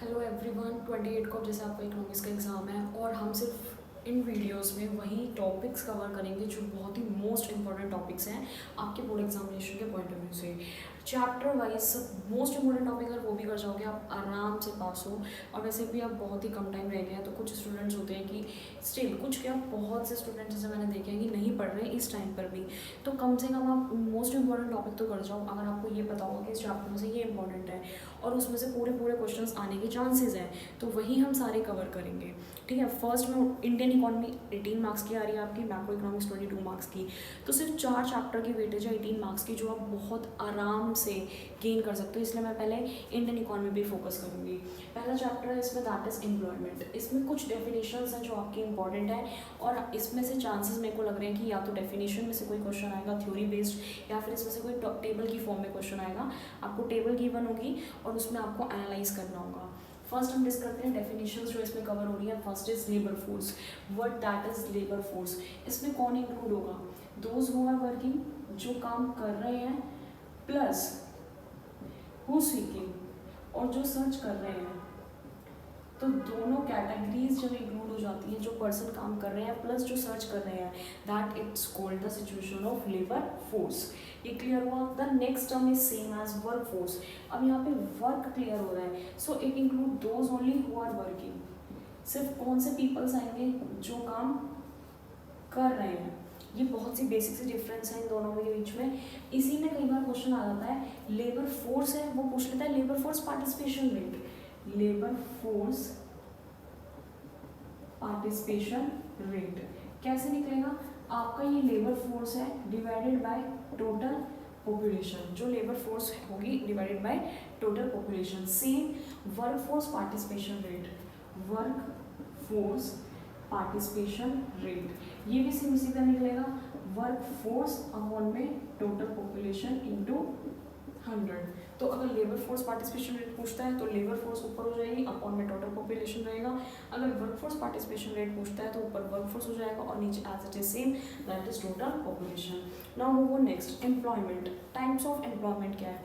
Hello everyone, 28 को जैसे आपका इकोनॉमिक्स का एग्ज़ाम है और हम सिर्फ इन वीडियोस में वही टॉपिक्स कवर करेंगे जो बहुत ही मोस्ट इंपॉर्टेंट टॉपिक्स हैं आपके बोर्ड एग्जामिनेशन के पॉइंट ऑफ व्यू से। Chapter wise most important topic अगर वो भी कर जाओगे आप आराम से पास हो। और वैसे भी अब बहुत ही कम टाइम रह गया है तो कुछ स्टूडेंट्स होते हैं कि स्टिल कुछ क्या बहुत से स्टूडेंट्स जैसे मैंने देखे हैं कि नहीं पढ़ रहे इस टाइम पर भी, तो कम से कम आप मोस्ट इंपॉर्टेंट टॉपिक तो कर जाओ। अगर आपको ये पता होगा कि इस चैप्टर में से ये इंपॉर्टेंट है और उसमें से पूरे पूरे क्वेश्चंस आने के चांसेस हैं, तो वही हम सारे कवर करेंगे। ठीक है, फर्स्ट में इंडियन इकोनॉमी 18 मार्क्स की आ रही है आपकी, मैक्रो इकोनॉमिक्स 22 मार्क्स की। तो सिर्फ 4 चैप्टर की वेटेज है 18 मार्क्स की जो आप बहुत आराम से गेन कर सकते हो, इसलिए मैं पहले इंडियन इकोनॉमी पे फोकस करूँगी। पहला चैप्टर है इसमें, दैट इज़ एम्प्लॉयमेंट। इसमें कुछ डेफिनेशंस हैं जो आपकी इंपॉर्टेंट है और इसमें से चांसेस मेरे को लग रहे हैं कि या तो डेफिनेशन में से कोई क्वेश्चन आएगा थ्योरी बेस्ड, या फिर इसमें से कोई टेबल की फॉर्म में क्वेश्चन आएगा। आपको टेबल गिवन होगी और उसमें आपको एनालाइज करना होगा। फर्स्ट हम डिस्कस करते हैं डेफिनेशंस जो इसमें कवर हो रही है। First is labour force. What that is labour force. इसमें कौन इंक्लूड होगा? दोज हु आर वर्किंग, जो काम कर रहे हैं, प्लस हु सीकिंग, और जो सर्च कर रहे हैं। तो दोनों कैटेगरीज जब इंक्लूड हो जाती हैं, जो पर्सन काम कर रहे हैं प्लस जो सर्च कर रहे हैं, that it's called the situation of labour force. ये क्लियर हुआ। The next term is same as work force. अब यहाँ पे वर्क क्लियर हो रहा है, so it include those only who are working. सिर्फ कौन से पीपल्स आएंगे? जो काम कर रहे हैं। ये बहुत सी बेसिक सी डिफरेंस है इन दोनों के बीच में। इसी में कई बार क्वेश्चन आ जाता है, लेबर फोर्स है वो पूछ लेता है labour force participation rate. Labour force participation rate कैसे निकलेगा? आपका ये लेबर फोर्स है डिवाइडेड बाय टोटल पॉपुलेशन। जो लेबर फोर्स होगी divided by total population. Same work force participation rate, work force participation rate, ये भी सेम इसी तरह निकलेगा। वर्क फोर्स अपॉन में टोटल पॉपुलेशन इनटू 100। तो अगर लेबर फोर्स पार्टिसिपेशन रेट पूछता है तो लेबर फोर्स ऊपर हो जाएगी, अपॉन में टोटल पॉपुलेशन रहेगा। अगर वर्क फोर्स पार्टिसिपेशन रेट पूछता है तो ऊपर वर्क फोर्स हो जाएगा और नीचे as it is same, that is total population. Now move on next, employment. Types of employment क्या है?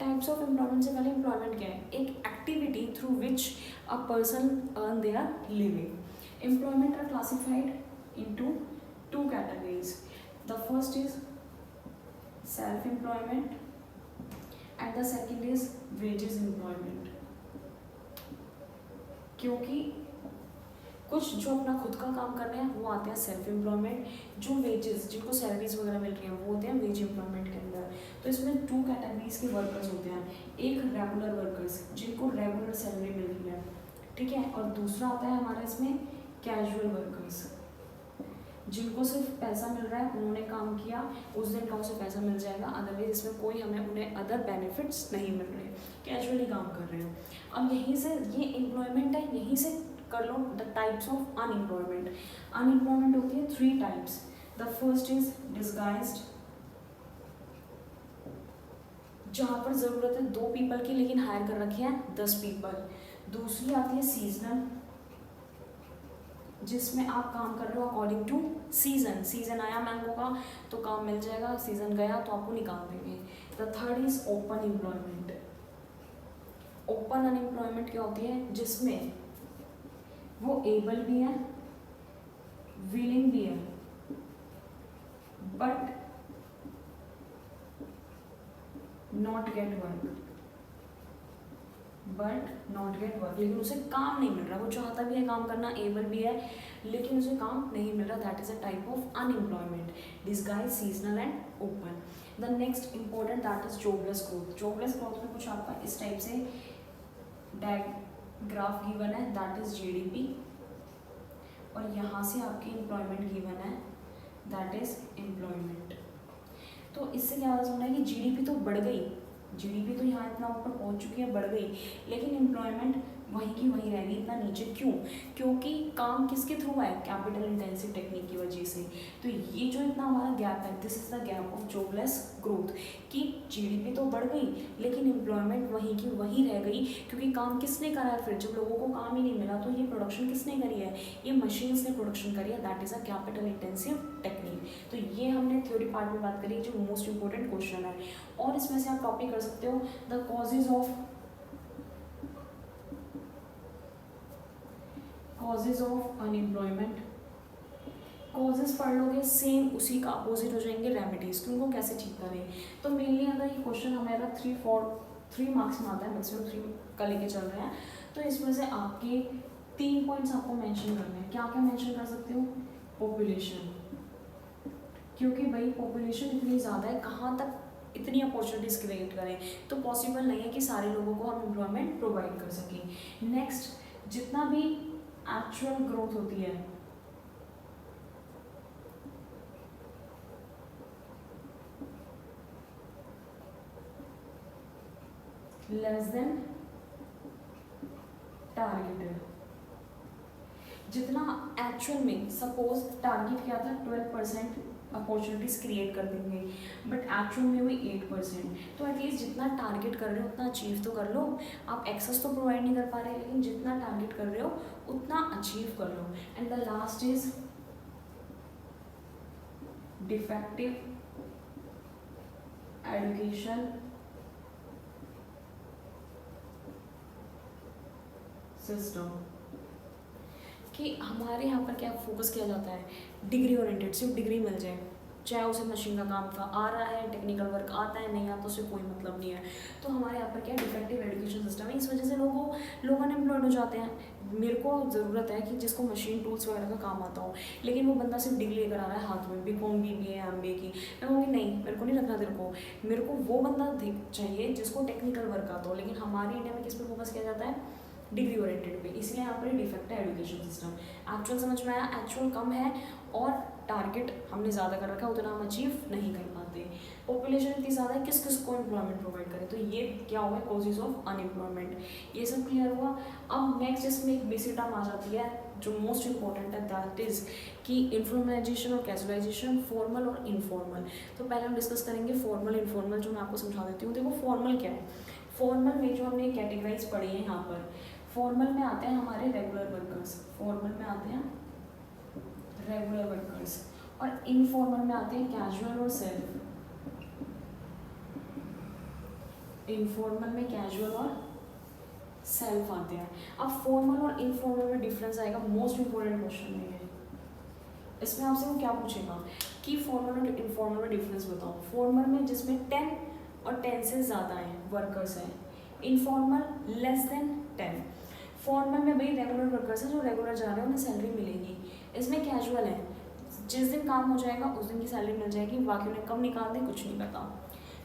टाइप्स ऑफ एम्प्लॉयमेंट से पहले एम्प्लॉयमेंट क्या है? एक activity through which a person earn their living. Employment are classified into two categories. The first is self employment and the second is wages employment। क्योंकि कुछ जो अपना खुद का काम कर रहे हैं वो आते हैं सेल्फ एम्प्लॉयमेंट, जो वेजेस जिनको सैलरीज वगैरह मिल रही हैं वो होते हैं वेज एम्प्लॉयमेंट के अंदर। तो इसमें टू कैटेगरीज के वर्कर्स होते हैं, एक रेगुलर वर्कर्स जिनको रेगुलर सैलरी मिल रही है, ठीक है, और दूसरा आता है हमारे इसमें कैजुअल वर्कर्स जिनको सिर्फ पैसा मिल रहा है, उन्होंने काम किया उस दिन का उसे पैसा मिल जाएगा, अदरवाइज इसमें कोई उन्हें अदर बेनिफिट्स नहीं मिल रहे, कैजुअली काम कर रहे हैं। अब यहीं से ये एम्प्लॉयमेंट है, यहीं से कर लो the types of unemployment. Unemployment होती है 3 types. The first is disguised, जहाँ पर जरूरत है 2 पीपल की लेकिन हायर कर रखे हैं 10 पीपल। दूसरी आती है सीजनल, जिसमें आप काम कर रहे हो अकॉर्डिंग टू सीजन। सीजन आया मैंगो का तो काम मिल जाएगा, सीजन गया तो आपको निकाल देंगे। The third is open employment. Open unemployment क्या होती है? जिसमें वो एबल भी है, विलिंग भी है, बट नॉट गेट वर्क, लेकिन उसे काम नहीं मिल रहा। वो चाहता भी है काम करना, एबल भी है, लेकिन उसे काम नहीं मिल रहा। That is a type of unemployment, disguise, seasonal and open. The next important that is jobless growth. Jobless growth में कुछ आपका इस टाइप से ग्राफ गिवन है, दैट इज जीडीपी, और यहाँ से आपकी एम्प्लॉयमेंट गिवन है, दैट इज एम्प्लॉयमेंट। तो इससे क्या पता चल रहा है कि जीडीपी तो बढ़ गई, जीडीपी तो यहाँ इतना ऊपर पहुँच चुकी है, बढ़ गई, लेकिन एम्प्लॉयमेंट वहीं की वहीं रहेगी इतना नीचे। क्यों? क्योंकि काम किसके थ्रू है? कैपिटल इंटेंसिव टेक्निक की वजह से। तो ये जो इतना हमारा गैप है, this is the gap of jobless growth, कि जीडीपी तो बढ़ गई लेकिन एम्प्लॉयमेंट वहीं की वहीं रह गई। क्योंकि काम किसने करा है? फिर जब लोगों को काम ही नहीं मिला तो ये प्रोडक्शन किसने करी है? ये मशीन्स ने प्रोडक्शन करी है, that is a capital intensive technique. तो ये हमने थ्योरी पार्ट में बात करी, जो मोस्ट इंपॉर्टेंट क्वेश्चन है। और इसमें से आप कॉपी कर सकते हो the causes of causes of unemployment, causes पढ़ लोगे सेम उसी का अपोजिट हो जाएंगे रेमेडीज कि उनको कैसे ठीक करें। तो मेनली अगर ये क्वेश्चन हमारा 3 मार्क्स में आता है, मैक्सिमम 3 का लेके चल रहे हैं, तो इसमें से आपके 3 पॉइंट्स आपको मेंशन करने हैं। क्या क्या मेंशन कर सकते हो? पॉपुलेशन, क्योंकि भाई पॉपुलेशन इतनी ज़्यादा है, कहाँ तक इतनी अपॉर्चुनिटीज क्रिएट करें, तो पॉसिबल नहीं है कि सारे लोगों को हम एम्प्लॉयमेंट प्रोवाइड कर सकें। नेक्स्ट, जितना भी एक्चुअल ग्रोथ होती है, लेस देन टारगेटेड, जितना एक्चुअल में सपोज टारगेट क्या था 12% अपॉर्चुनिटीज क्रिएट कर देंगे, बट एक्चुअल में हुई 8%, तो एटलीस्ट जितना टारगेट कर रहे हो उतना अचीव तो कर लो। आप एक्सेस तो प्रोवाइड नहीं कर पा रहे, लेकिन जितना टारगेट कर रहे हो उतना अचीव कर लो। And the last is defective education system, कि हमारे यहाँ पर क्या फोकस किया जाता है, डिग्री ओरिएंटेड, सिर्फ डिग्री मिल जाए, चाहे उसे मशीन का काम का आ रहा है, टेक्निकल वर्क आता है, नहीं आता उससे कोई मतलब नहीं है। तो हमारे यहाँ पर क्या डिफेक्टिव एजुकेशन सिस्टम है, इस वजह से लोग अनएम्प्लॉयड हो जाते हैं। मेरे को ज़रूरत है कि जिसको मशीन टूल्स वगैरह का काम आता हो, लेकिन वो बंदा सिर्फ डिग्री लेकर आ रहा है हाथ में, बीकॉम BBA MBA की, मैं कहूँगी नहीं, मेरे को नहीं रखना तेरे को, मेरे को वो बंदा चाहिए जिसको टेक्निकल वर्क आता हो। लेकिन हमारे इंडिया में किस पर फोकस किया जाता है? डिग्री ओरिएंटेड पे, इसलिए यहाँ पर डिफेक्ट है एजुकेशन सिस्टम। एक्चुअल समझ में आया, एक्चुअल कम है और टारगेट हमने ज़्यादा कर रखा है, उतना हम अचीव नहीं कर पाते। पॉपुलेशन इतनी ज़्यादा है, किस किस को एम्प्लॉयमेंट प्रोवाइड करें, तो ये क्या हुआ? कॉजेज ऑफ अनएम्प्लॉयमेंट, ये सब क्लियर हुआ। अब नेक्स्ट इसमें एक बेसिक टर्म आ जाती है जो मोस्ट इंपॉर्टेंट है, दैट इज़ कि इन्फॉर्मलाइजेशन और कैजुअलाइजेशन, फॉर्मल और इनफॉर्मल। तो पहले हम डिस्कस करेंगे फॉर्मल इनफॉर्मल, जो मैं आपको समझा देती हूँ। देखो फॉर्मल क्या है, फॉर्मल में जो हमने कैटेगराइज पढ़ी है यहाँ पर, फॉर्मल में आते हैं हमारे रेगुलर वर्कर्स, फॉर्मल में आते हैं रेगुलर वर्कर्स, और इनफॉर्मल में आते हैं कैजुअल और सेल्फ, इनफॉर्मल में कैजुअल और सेल्फ आते हैं। अब फॉर्मल और इनफॉर्मल में डिफरेंस आएगा, मोस्ट इंपॉर्टेंट क्वेश्चन है ये। इसमें आपसे वो क्या पूछेगा कि फॉर्मल और इनफॉर्मल में डिफरेंस बताओ। फॉर्मल में जिसमें 10 और 10 से ज़्यादा हैं वर्कर्स हैं, इनफॉर्मल लेस देन 10। फॉर्मल में भाई रेगुलर वर्कर्स हैं, जो रेगुलर जा रहे हैं उन्हें सैलरी मिलेगी। इसमें कैजुअल है, जिस दिन काम हो जाएगा उस दिन की सैलरी मिल जाएगी, बाकी उन्हें कब निकाल दें कुछ नहीं पता।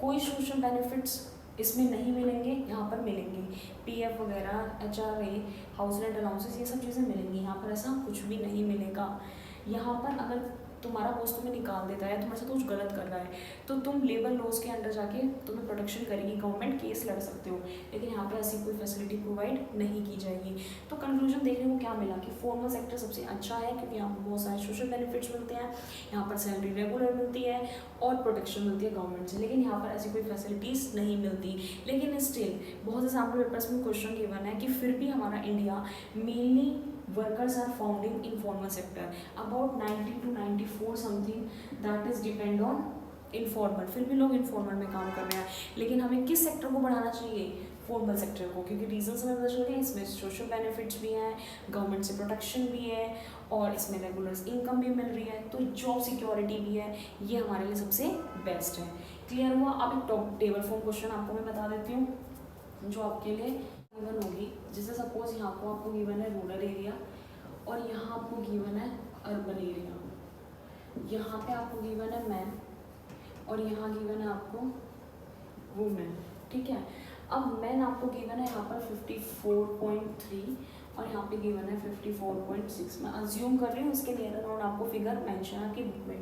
कोई सोशल बेनिफिट्स इसमें नहीं मिलेंगे, यहाँ पर मिलेंगे PF वगैरह, HRA, हाउस रेंट अलाउंसेस, ये सब चीज़ें मिलेंगी। यहाँ पर ऐसा कुछ भी नहीं मिलेगा। यहाँ पर अगर तुम्हारा बॉस तुम्हें निकाल देता है, तुम्हारे साथ कुछ गलत कर रहा है, तो तुम लेबर लॉज के अंडर जाके तुम्हें प्रोटेक्शन करेगी गवर्नमेंट, केस लड़ सकते हो। लेकिन यहाँ पे ऐसी कोई फैसिलिटी प्रोवाइड नहीं की जाएगी। तो कंक्लूजन देखने को क्या मिला कि फॉर्मल सेक्टर सबसे अच्छा है, क्योंकि यहाँ पर बहुत सारे सोशल बेनिफिट्स मिलते हैं, यहाँ पर सैलरी रेगुलर मिलती है और प्रोटेक्शन मिलती है गवर्नमेंट से। लेकिन यहाँ पर ऐसी कोई फैसिलिटीज़ नहीं मिलती। लेकिन स्टिल बहुत से सैम्पल पेपर्स में क्वेश्चन गिवन है कि फिर भी हमारा India mainly workers are found in informal sector, about 90 to 94 something that is depend on informal। फिर भी लोग informal में काम कर रहे हैं, लेकिन हमें किस सेक्टर को बढ़ाना चाहिए? फॉर्मल सेक्टर को, क्योंकि रीजंस हमें पता चल गए, इसमें सोशल बेनिफिट्स भी हैं, गवर्नमेंट से प्रोटेक्शन भी है और इसमें रेगुलर इनकम भी मिल रही है, तो जॉब सिक्योरिटी भी है। ये हमारे लिए सबसे बेस्ट है। क्लियर हुआ? अब एक टॉप टेबल फॉर्म क्वेश्चन आपको मैं बता देती हूँ जो आपके लिए गिवन होगी। जैसे सपोज यहाँ को आपको गिवन है रूरल एरिया और यहाँ आपको गिवन है अर्बन एरिया, यहाँ पे आपको गिवन है मैन और यहाँ गिवन है आपको वुमेन। ठीक है, अब मैन आपको गिवन है यहाँ पर 54.3 और यहाँ पे गिवन है 54.6। मैं अज्यूम कर रही हूँ, इसके नियर अराउंड आपको फिगर मेंशन है कि बुक में।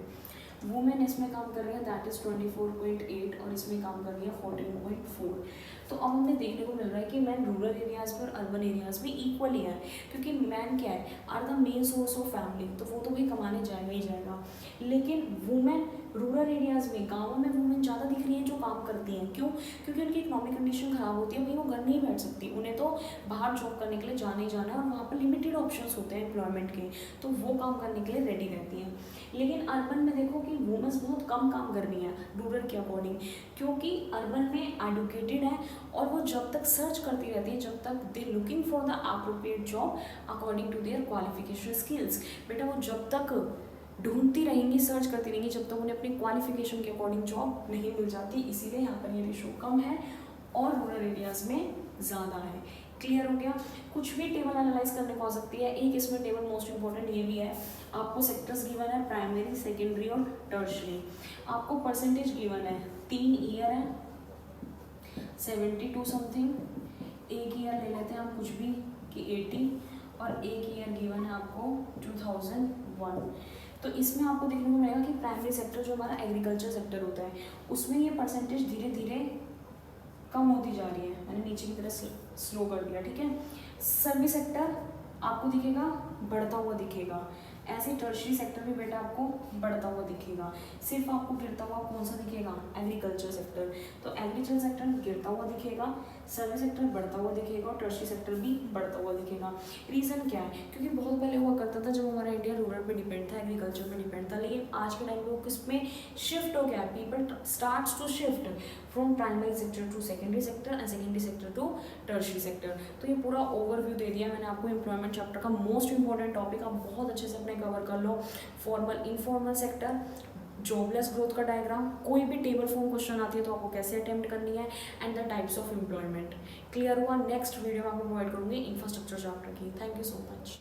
वुमेन इसमें काम कर रही है दैट इज़ 24.8 और इसमें काम कर रही है 14.4। तो अब हमें देखने को मिल रहा है कि मैन रूरल एरियाज़ में और अर्बन एरियाज़ में इक्वली है, क्योंकि मैन क्या है, are the main source of family, तो वो तो भाई कमाने जाएगा ही जाएगा। लेकिन वुमेन रूरल एरियाज़ में, गाँवों में वुमेन ज़्यादा दिख रही है जो काम करती हैं। क्यों? क्योंकि उनकी इकोनॉमिक कंडीशन ख़राब होती है, भाई वो घर नहीं बैठ सकती, उन्हें तो बाहर जॉब करने के लिए जाना ही जाना है और वहाँ पर लिमिटेड ऑप्शंस होते हैं एम्प्लॉयमेंट के, तो वो काम करने के लिए रेडी रहती हैं। लेकिन अर्बन में देखो कि वुमेन्स बहुत कम काम कर रही हैं रूरल के अकॉर्डिंग, क्योंकि अर्बन में एडुकेटेड है और वो जब तक सर्च करती रहती है, जब तक they looking for the appropriate job according to their qualification skills. बेटा वो जब तक ढूंढती रहेंगी, सर्च करती रहेंगी, जब तक उन्हें अपनी क्वालिफिकेशन के अकॉर्डिंग जॉब नहीं मिल जाती। इसीलिए यहाँ पर ये रेशो कम है और रूरल एरियाज़ में ज़्यादा है। क्लियर हो गया। कुछ भी टेबल एनालाइज करने को आ सकती है। एक इसमें टेबल मोस्ट इंपॉर्टेंट ये भी है, आपको सेक्टर्स गिवन है, प्राइमरी, सेकेंडरी और टर्शरी। आपको परसेंटेज गिवन है, 3 ईयर है, 72 समथिंग, एक ईयर ले लेते हैं हम कुछ भी कि 80, और एक ईयर गिवन है आपको 2001। तो इसमें आपको देखने को मिलेगा कि प्राइमरी सेक्टर जो हमारा एग्रीकल्चर सेक्टर होता है उसमें ये परसेंटेज धीरे धीरे कम होती जा रही है। मैंने नीचे की तरह स्लो कर दिया, ठीक है। सर्विस सेक्टर आपको दिखेगा बढ़ता हुआ दिखेगा, ऐसे टर्शरी सेक्टर भी बेटा आपको बढ़ता हुआ दिखेगा। सिर्फ आपको गिरता हुआ कौन सा दिखेगा? Agriculture sector. तो एग्रीकल्चर सेक्टर गिरता हुआ दिखेगा, सर्विस सेक्टर बढ़ता हुआ दिखेगा और टर्शरी सेक्टर भी बढ़ता हुआ दिखेगा। रीज़न क्या है? क्योंकि बहुत पहले हुआ करता था जब हमारा इंडिया रूरल पे डिपेंड था, एग्रीकल्चर पे डिपेंड था, लेकिन आज के टाइम पे वो किस में शिफ्ट हो गया? People starts to shift from primary sector to secondary sector and secondary sector to tertiary sector. तो ये पूरा ओवरव्यू दे दिया मैंने आपको एम्प्लॉयमेंट चैप्टर का। मोस्ट इंपॉर्टेंट टॉपिक आप बहुत अच्छे से अपने कवर कर लो। Formal, informal sector, jobless growth का डायग्राम, कोई भी टेबल फॉर्म क्वेश्चन आती है तो आपको कैसे अटेम्प्ट करनी है, and the types of employment. Clear हुआ? नेक्स्ट वीडियो में आपको प्रोवाइड करूंगी इंफ्रास्ट्रक्चर चैप्टर की। Thank you so much.